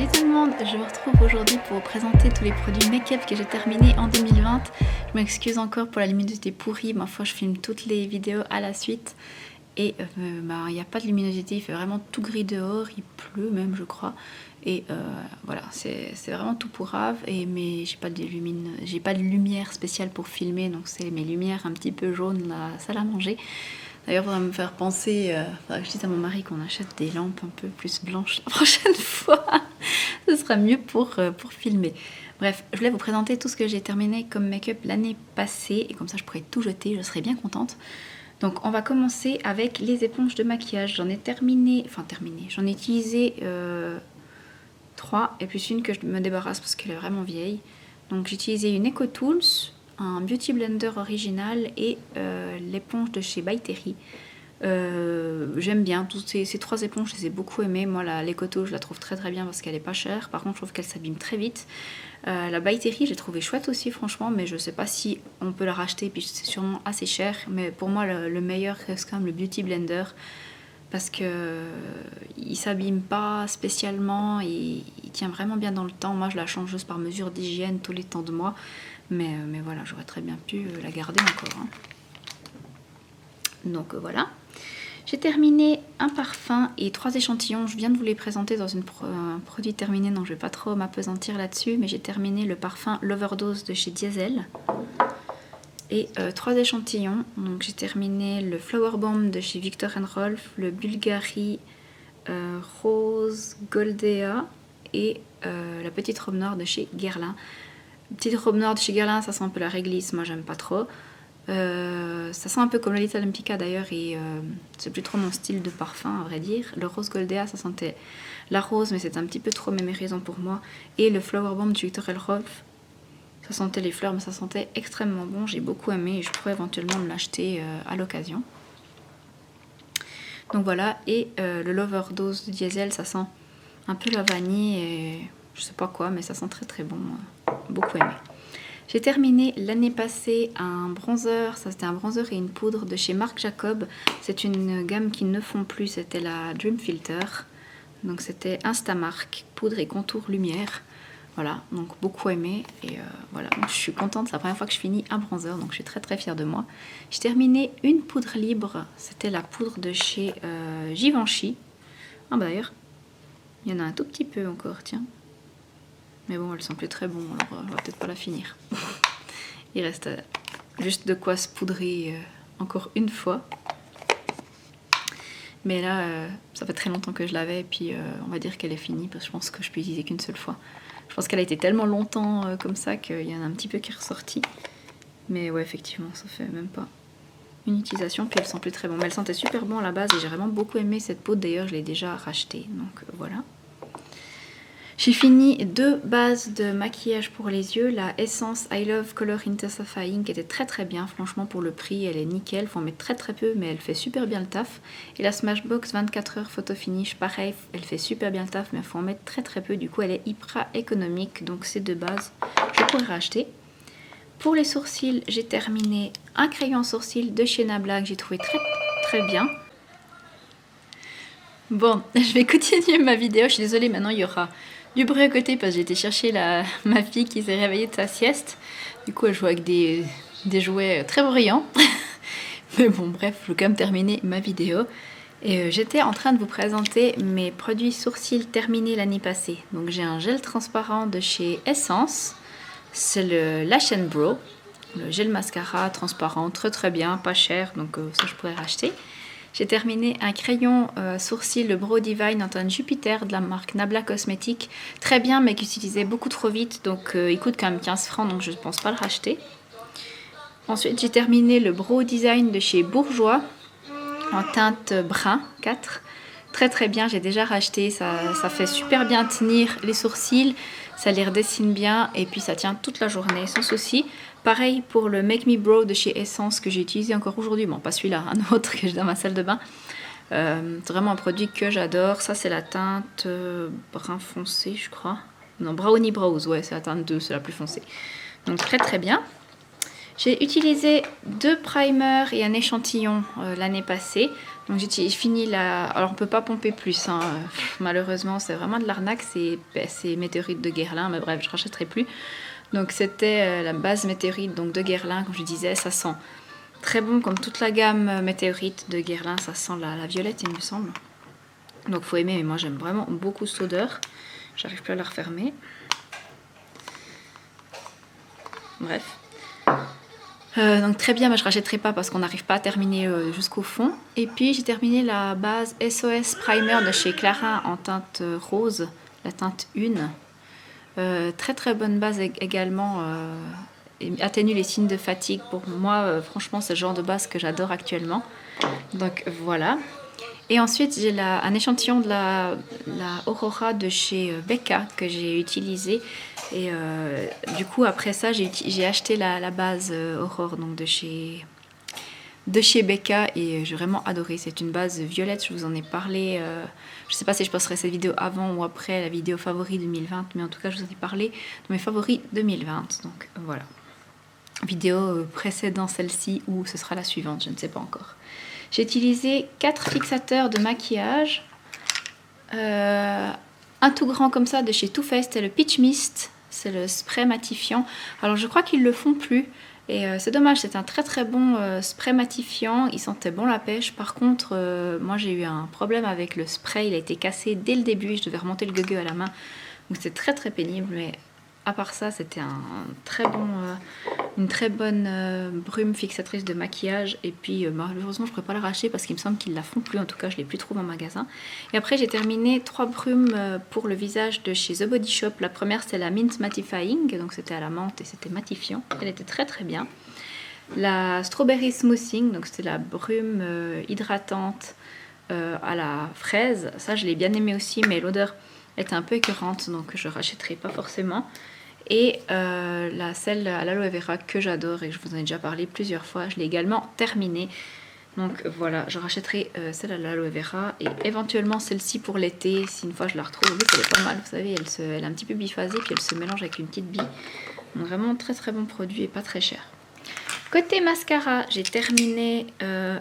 Salut tout le monde, je vous retrouve aujourd'hui pour vous présenter tous les produits make-up que j'ai terminés en 2020. Je m'excuse encore pour la luminosité pourrie, ma foi je filme toutes les vidéos à la suite. Et il n'y a pas de luminosité, il fait vraiment tout gris dehors, il pleut même je crois. Et voilà, c'est vraiment tout pourrave. Mais j'ai pas de lumière spéciale pour filmer, donc c'est mes lumières un petit peu jaunes, la salle à manger. D'ailleurs, il faudrait me faire penser, faudrait que je dise à mon mari qu'on achète des lampes un peu plus blanches la prochaine fois. Ce sera mieux pour filmer. Bref, je voulais vous présenter tout ce que j'ai terminé comme make-up l'année passée. Et comme ça, je pourrais tout jeter, je serais bien contente. Donc, on va commencer avec les éponges de maquillage. J'en ai j'en ai utilisé 3 et plus une que je me débarrasse parce qu'elle est vraiment vieille. Donc, j'ai utilisé une EcoTools, un Beauty Blender original et l'éponge de chez By Terry. J'aime bien toutes ces 3 éponges, je les ai beaucoup aimées. Moi l'EcoTools je la trouve très très bien parce qu'elle est pas chère. Par contre je trouve qu'elle s'abîme très vite. La By Terry j'ai trouvé chouette aussi franchement, mais je sais pas si on peut la racheter, puis c'est sûrement assez cher. Mais pour moi le meilleur reste quand même le Beauty Blender parce que il s'abîme pas spécialement, il tient vraiment bien dans le temps. Moi je la change juste par mesure d'hygiène tous les temps de mois. Mais voilà, j'aurais très bien pu la garder encore. Hein. Donc voilà. J'ai terminé un parfum et 3 échantillons. Je viens de vous les présenter dans un produit terminé, donc je ne vais pas trop m'apesantir là-dessus. Mais j'ai terminé le parfum L'Overdose de chez Diesel. Et 3 échantillons. Donc j'ai terminé le Flower Bomb de chez Viktor & Rolf, le Bulgari Rose Goldea et la petite robe noire de chez Guerlain. Petite robe noire de chez Guerlain, ça sent un peu la réglisse, moi j'aime pas trop. Ça sent un peu comme la Little Empika d'ailleurs, et c'est plus trop mon style de parfum à vrai dire. Le Rose Goldea, ça sentait la rose, mais c'est un petit peu trop mémérisant pour moi. Et le Flower Bomb de Viktor & Rolf, ça sentait les fleurs, mais ça sentait extrêmement bon. J'ai beaucoup aimé et je pourrais éventuellement me l'acheter à l'occasion. Donc voilà, et le L'Overdose de Diesel, ça sent un peu la vanille et je sais pas quoi, mais ça sent très très bon. Beaucoup aimé. J'ai terminé l'année passée un bronzer, ça c'était un bronzer et une poudre de chez Marc Jacob. C'est une gamme qui ne fond plus, c'était la Dream Filter. Donc c'était Instamark, poudre et contour lumière. Voilà, donc beaucoup aimé et voilà, donc je suis contente, c'est la première fois que je finis un bronzer, donc je suis très très fière de moi. J'ai terminé une poudre libre, c'était la poudre de chez Givenchy. Ah bah d'ailleurs, il y en a un tout petit peu encore, tiens. Mais bon, elle sent plus très bon, alors on va peut-être pas la finir. Il reste juste de quoi se poudrer encore une fois. Mais là, ça fait très longtemps que je l'avais, et puis on va dire qu'elle est finie, parce que je pense que je peux utiliser qu'une seule fois. Je pense qu'elle a été tellement longtemps comme ça qu'il y en a un petit peu qui est ressorti. Mais ouais, effectivement, ça fait même pas une utilisation, puis elle sent plus très bon. Mais elle sentait super bon à la base, et j'ai vraiment beaucoup aimé cette poudre, d'ailleurs je l'ai déjà rachetée, donc voilà. J'ai fini 2 bases de maquillage pour les yeux. La Essence I Love Color Intensifying qui était très très bien. Franchement pour le prix elle est nickel. Il faut en mettre très très peu mais elle fait super bien le taf. Et la Smashbox 24 heures Photo Finish pareil. Elle fait super bien le taf mais il faut en mettre très très peu. Du coup elle est hyper économique. Donc ces 2 bases je pourrais racheter. Pour les sourcils j'ai terminé un crayon sourcil de chez Nabla que j'ai trouvé très très bien. Bon je vais continuer ma vidéo. Je suis désolée, maintenant il y aura du bruit à côté parce que j'ai été chercher ma fille qui s'est réveillée de sa sieste. Du coup elle joue avec des jouets très bruyants. Mais bon bref, je vais quand même terminer ma vidéo. Et j'étais en train de vous présenter mes produits sourcils terminés l'année passée. Donc j'ai un gel transparent de chez Essence. C'est le Lash & Brow. Le gel mascara transparent, très très bien, pas cher. Donc ça je pourrais racheter. J'ai terminé un crayon sourcil, le Brow Divine en teinte Jupiter de la marque Nabla Cosmetics. Très bien, mais qui s'utilisait beaucoup trop vite. Donc il coûte quand même 15 francs, donc je ne pense pas le racheter. Ensuite, j'ai terminé le Brow Design de chez Bourjois en teinte brun 4. Très très bien, j'ai déjà racheté. Ça fait super bien tenir les sourcils. Ça les redessine bien et puis ça tient toute la journée sans souci. Pareil pour le Make Me Brow de chez Essence que j'ai utilisé encore aujourd'hui. Bon, pas celui-là, un autre que j'ai dans ma salle de bain. C'est vraiment un produit que j'adore. Ça, c'est la teinte brun foncé, je crois. Non, Brownie Brows, ouais, c'est la teinte 2, c'est la plus foncée. Donc très très bien. J'ai utilisé 2 primers et un échantillon l'année passée. Donc j'ai fini la... Alors on peut pas pomper plus, hein. Malheureusement c'est vraiment de l'arnaque, c'est météorite de Guerlain, mais bref je rachèterai plus. Donc c'était la base météorite donc de Guerlain, comme je disais, ça sent très bon comme toute la gamme météorite de Guerlain, ça sent la violette il me semble. Donc faut aimer, mais moi j'aime vraiment beaucoup cette odeur. J'arrive plus à la refermer. Bref. Donc très bien, mais je ne rachèterai pas parce qu'on n'arrive pas à terminer jusqu'au fond. Et puis j'ai terminé la base SOS Primer de chez Clarins en teinte rose, la teinte 1. Très très bonne base également, atténue les signes de fatigue. Pour moi, franchement, c'est le genre de base que j'adore actuellement. Donc voilà. Et ensuite, j'ai un échantillon de la Aurora de chez Becca que j'ai utilisé. Et du coup, après ça, j'ai acheté la base Aurore donc de chez Becca et j'ai vraiment adoré. C'est une base violette, je vous en ai parlé. Je ne sais pas si je posterai cette vidéo avant ou après la vidéo favori 2020, mais en tout cas, je vous en ai parlé de mes favoris 2020. Donc voilà. Vidéo précédant celle-ci ou ce sera la suivante, je ne sais pas encore. J'ai utilisé 4 fixateurs de maquillage. Un tout grand comme ça de chez Too Faced, c'est le Peach Mist. C'est le spray matifiant. Alors je crois qu'ils le font plus. Et c'est dommage, c'est un très très bon spray matifiant. Il sentait bon la pêche. Par contre, moi j'ai eu un problème avec le spray. Il a été cassé dès le début. Je devais remonter le gueugue à la main. Donc c'est très très pénible. Mais à part ça, c'était une très bonne brume fixatrice de maquillage. Et puis malheureusement, je ne pourrais pas la racheter parce qu'il me semble qu'ils ne la font plus. En tout cas, je ne l'ai plus trouvé en magasin. Et après, j'ai terminé 3 brumes pour le visage de chez The Body Shop. La première, c'était la Mint Mattifying. Donc c'était à la menthe et c'était matifiant. Elle était très très bien. La Strawberry Smoothing. Donc c'était la brume hydratante à la fraise. Ça, je l'ai bien aimé aussi, mais l'odeur était un peu écœurante, donc je ne rachèterai pas forcément. Et celle à l'aloe vera que j'adore et que je vous en ai déjà parlé plusieurs fois, je l'ai également terminée. Donc voilà, je rachèterai celle à l'aloe vera et éventuellement celle-ci pour l'été, si une fois je la retrouve. Oui, elle est pas mal, vous savez, elle est un petit peu biphasée, puis elle se mélange avec une petite bille. Donc vraiment très très bon produit et pas très cher. Côté mascara, j'ai terminé 1,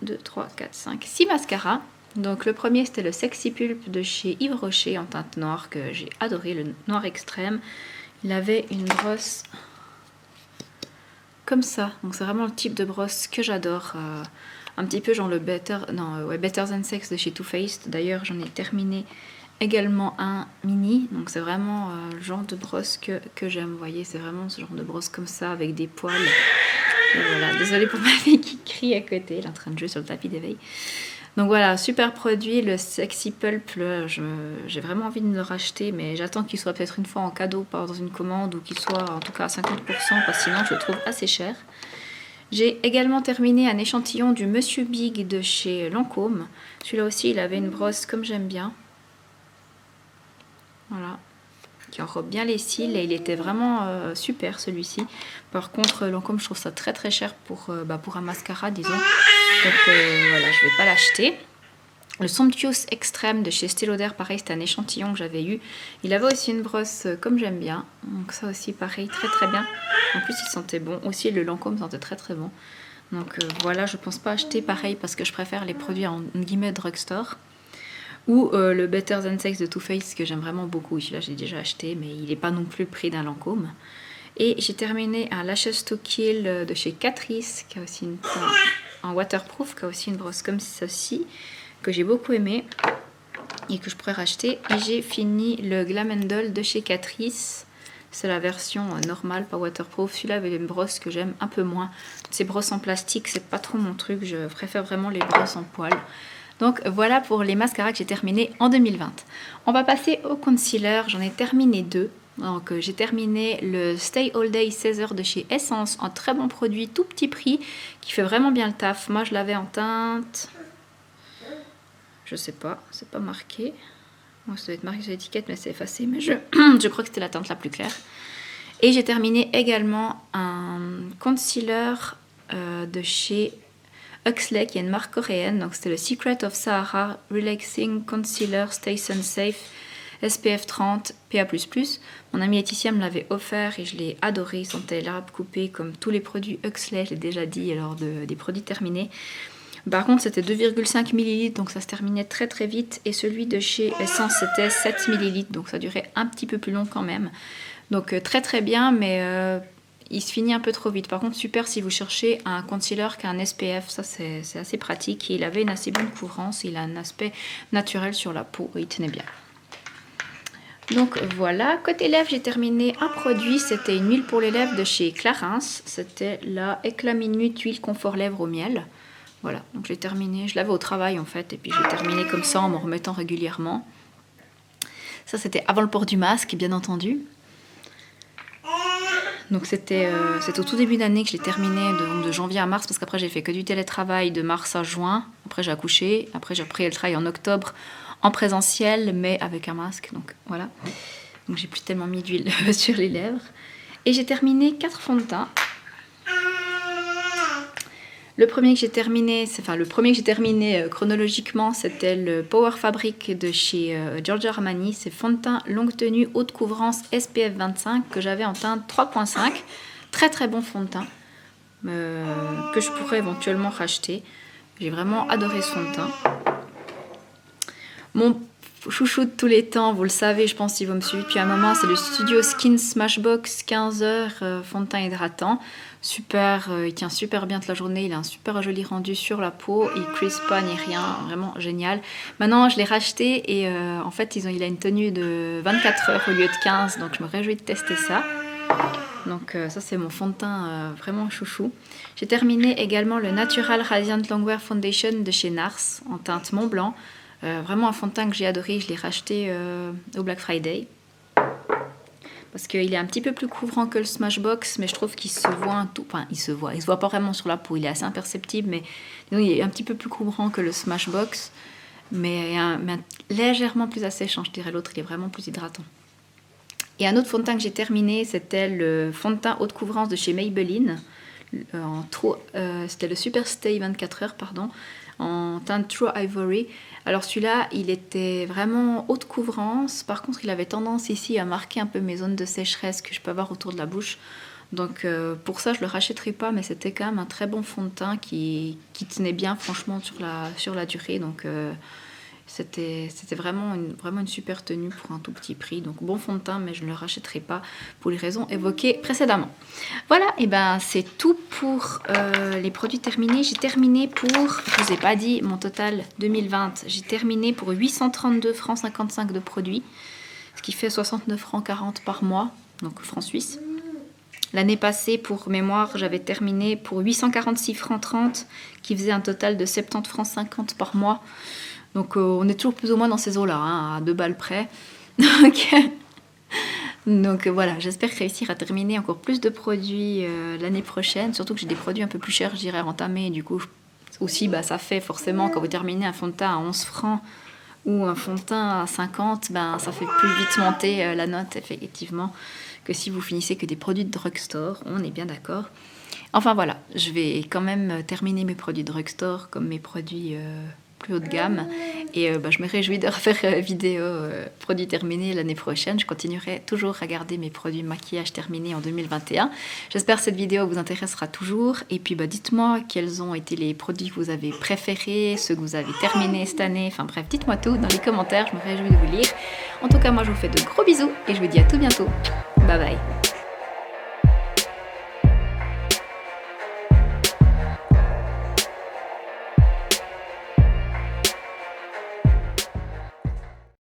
2, 3, 4, 5, 6 mascaras. Donc le premier c'était le Sexy Pulp de chez Yves Rocher en teinte noire que j'ai adoré, le noir extrême. Il avait une brosse comme ça, donc c'est vraiment le type de brosse que j'adore. Un petit peu genre le Better Than Sex de chez Too Faced. D'ailleurs j'en ai terminé également un mini, donc c'est vraiment le genre de brosse que j'aime. Vous voyez, c'est vraiment ce genre de brosse comme ça avec des poils. Et voilà, désolée pour ma fille qui crie à côté, elle est en train de jouer sur le tapis d'éveil. Donc voilà, super produit, le Sexy Pulp, j'ai vraiment envie de me le racheter, mais j'attends qu'il soit peut-être une fois en cadeau, pas dans une commande, ou qu'il soit en tout cas à 50%, parce que sinon je le trouve assez cher. J'ai également terminé un échantillon du Monsieur Big de chez Lancôme. Celui-là aussi, il avait une brosse comme j'aime bien. Voilà, qui enrobe bien les cils, et il était vraiment super celui-ci. Par contre, Lancôme, je trouve ça très très cher pour un mascara, disons. Donc voilà, je ne vais pas l'acheter. Le Somptuous Extreme de chez Estée Lauder, pareil, c'était un échantillon que j'avais eu. Il avait aussi une brosse comme j'aime bien. Donc ça aussi, pareil, très très bien. En plus, il sentait bon. Aussi, le Lancôme sentait très très bon. Donc voilà, je ne pense pas acheter pareil parce que je préfère les produits en guillemets drugstore. Ou le Better Than Sex de Too Faced que j'aime vraiment beaucoup. Celui-là, j'ai déjà acheté, mais il n'est pas non plus le prix d'un Lancôme. Et j'ai terminé un Lashes to Kill de chez Catrice, qui a aussi un waterproof, qui a aussi une brosse comme ceci, que j'ai beaucoup aimé et que je pourrais racheter. Et j'ai fini le Glam & Doll de chez Catrice. C'est la version normale, pas waterproof. Celui-là avait une brosse que j'aime un peu moins. Ces brosses en plastique, c'est pas trop mon truc. Je préfère vraiment les brosses en poil. Donc voilà pour les mascaras que j'ai terminés en 2020. On va passer au concealer. J'en ai terminé 2. Donc j'ai terminé le Stay All Day 16 heures de chez Essence, un très bon produit, tout petit prix, qui fait vraiment bien le taf. Moi je l'avais en teinte, je sais pas, c'est pas marqué. Moi ça doit être marqué sur l'étiquette mais c'est effacé, mais je crois que c'était la teinte la plus claire. Et j'ai terminé également un concealer de chez Huxley, qui est une marque coréenne. Donc c'était le Secret of Sahara Relaxing Concealer Stay Sun Safe SPF 30, PA++. Mon amie Laetitia me l'avait offert et je l'ai adoré. Il sentait l'herbe coupée comme tous les produits Huxley, j'ai déjà dit, lors des produits terminés. Par contre, c'était 2,5 ml, donc ça se terminait très très vite. Et celui de chez Essence, c'était 7 ml, donc ça durait un petit peu plus long quand même. Donc très très bien, mais il se finit un peu trop vite. Par contre, super si vous cherchez un concealer qui a un SPF, ça c'est assez pratique. Et il avait une assez bonne couvrance, il a un aspect naturel sur la peau, et il tenait bien. Donc voilà, côté lèvres, j'ai terminé un produit, c'était une huile pour les lèvres de chez Clarins. C'était la Éclat Minute Huile Confort Lèvres au miel. Voilà, donc j'ai terminé, je l'avais au travail en fait, et puis j'ai terminé comme ça en m'en remettant régulièrement. Ça c'était avant le port du masque, bien entendu. Donc c'était au tout début d'année que je l'ai terminé, de janvier à mars, parce qu'après j'ai fait que du télétravail de mars à juin. Après j'ai accouché, après j'ai repris le travail en octobre en présentiel, mais avec un masque, donc voilà. Donc j'ai plus tellement mis d'huile sur les lèvres. Et j'ai terminé 4 fonds de teint. Le premier que j'ai terminé, chronologiquement, c'était le Power Fabric de chez Giorgio Armani. C'est fond de teint longue tenue, haute couvrance SPF 25 que j'avais en teinte 3.5. Très très bon fond de teint que je pourrais éventuellement racheter. J'ai vraiment adoré ce fond de teint. Mon chouchou de tous les temps, vous le savez, je pense si vous me suivez depuis un moment, c'est le Studio Skin Smashbox 15 heures fond de teint hydratant. Super, il tient super bien toute la journée, il a un super joli rendu sur la peau, il crispe pas ni rien, vraiment génial. Maintenant je l'ai racheté et en fait il a une tenue de 24 heures au lieu de 15, donc je me réjouis de tester ça. Donc ça c'est mon fond de teint vraiment chouchou. J'ai terminé également le Natural Radiant Longwear Foundation de chez Nars en teinte Mont Blanc. Vraiment un fond de teint que j'ai adoré, je l'ai racheté au Black Friday. Parce qu'il est un petit peu plus couvrant que le Smashbox, mais je trouve qu'il se voit un tout. Enfin, il se voit pas vraiment sur la peau, il est assez imperceptible, mais il est un petit peu plus couvrant que le Smashbox, mais légèrement plus asséchant, je dirais. L'autre, il est vraiment plus hydratant. Et un autre fond de teint que j'ai terminé, c'était le fond de teint haute couvrance de chez Maybelline. C'était le Super Stay 24 heures, pardon, en teinte True Ivory. Alors celui-là, il était vraiment haute couvrance. Par contre, il avait tendance ici à marquer un peu mes zones de sécheresse que je peux avoir autour de la bouche. Donc pour ça, je le rachèterai pas, mais c'était quand même un très bon fond de teint qui tenait bien, franchement, sur la durée. Donc c'était vraiment une super tenue pour un tout petit prix. Donc bon fond de teint, mais je ne le rachèterai pas pour les raisons évoquées précédemment. Voilà, et ben c'est tout pour les produits terminés. J'ai terminé pour, je vous ai pas dit, mon total 2020. J'ai terminé pour 832 francs 55 de produits, ce qui fait 69 francs 40 par mois, donc francs suisses. L'année passée, pour mémoire, j'avais terminé pour 846 francs 30, qui faisait un total de 70 francs 50 par mois. Donc on est toujours plus ou moins dans ces eaux-là, hein, à 2 balles près. Donc voilà, j'espère réussir à terminer encore plus de produits l'année prochaine. Surtout que j'ai des produits un peu plus chers, je dirais, à entamer. Du coup, aussi, ça fait forcément, quand vous terminez un fond de teint à 11 francs ou un fond de teint à 50, ça fait plus vite monter la note, effectivement, que si vous finissez que des produits de drugstore. On est bien d'accord. Enfin voilà, je vais quand même terminer mes produits de drugstore comme mes produits plus haut de gamme. Et je me réjouis de refaire vidéo produits terminés l'année prochaine. Je continuerai toujours à garder mes produits maquillage terminés en 2021. J'espère que cette vidéo vous intéressera toujours. Et puis dites-moi quels ont été les produits que vous avez préférés, ceux que vous avez terminés cette année. Enfin bref, dites-moi tout dans les commentaires. Je me réjouis de vous lire. En tout cas, moi je vous fais de gros bisous et je vous dis à tout bientôt. Bye bye.